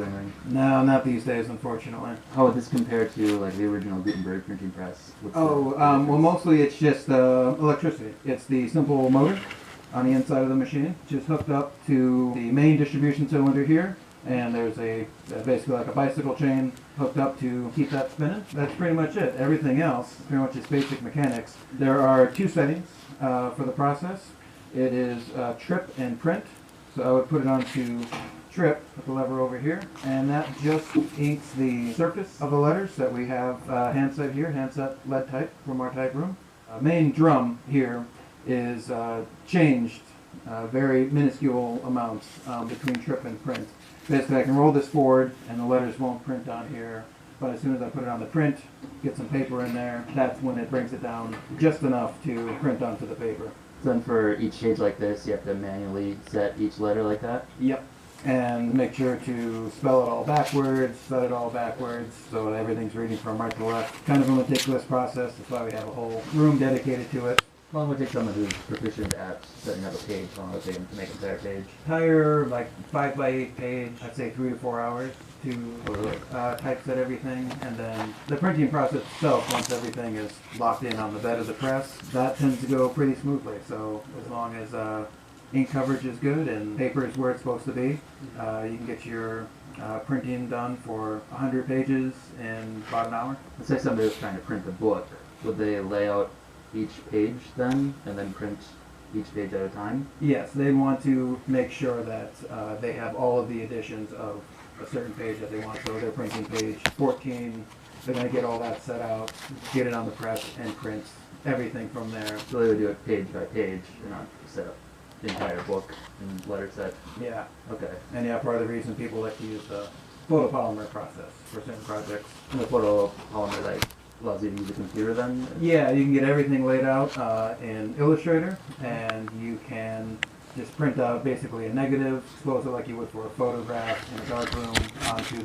ring? No, not these days, unfortunately. How would this compare to like the original Gutenberg printing press? Well, mostly it's just electricity. It's the simple motor on the inside of the machine, just hooked up to the main distribution cylinder here, and there's basically like a bicycle chain hooked up to keep that spinning. That's pretty much it. Everything else pretty much is basic mechanics. There are two settings for the process. It is trip and print. So I would put it onto trip with the lever over here, and that just inks the surface of the letters that we have handset here, handset lead type from our type room. Main drum here is changed very minuscule amounts between trip and print. Basically I can roll this forward and the letters won't print on here, but as soon as I put it on the print, get some paper in there, that's when it brings it down just enough to print onto the paper. Then for each page like this, you have to manually set each letter like that? Yep. And make sure to spell it all backwards, set it all backwards, so that everything's reading from right to left. Kind of a meticulous process, that's why we have a whole room dedicated to it. How long would it take someone who's proficient at setting up a page? How long would it take them to make an entire page? Entire, like 5x8 page, I'd say 3 to 4 hours to typeset everything. And then the printing process itself, once everything is locked in on the bed of the press, that tends to go pretty smoothly. So as long as ink coverage is good and paper is where it's supposed to be, you can get your printing done for 100 pages in about an hour. Let's say somebody was trying to print a book. Would they lay out each page then, and then print each page at a time? Yes, they want to make sure that they have all of the editions of a certain page that they want. So they're printing page 14, they're going to get all that set out, get it on the press, and print everything from there. So they would do it page by page, and not set up the entire book in letter set? Yeah. Okay. And yeah, part of the reason people like to use the photopolymer process for certain projects. And the photopolymer, like, allows you to use a computer then? Yeah, you can get everything laid out in Illustrator, and you can just print out basically a negative, expose it like you would for a photograph in a darkroom onto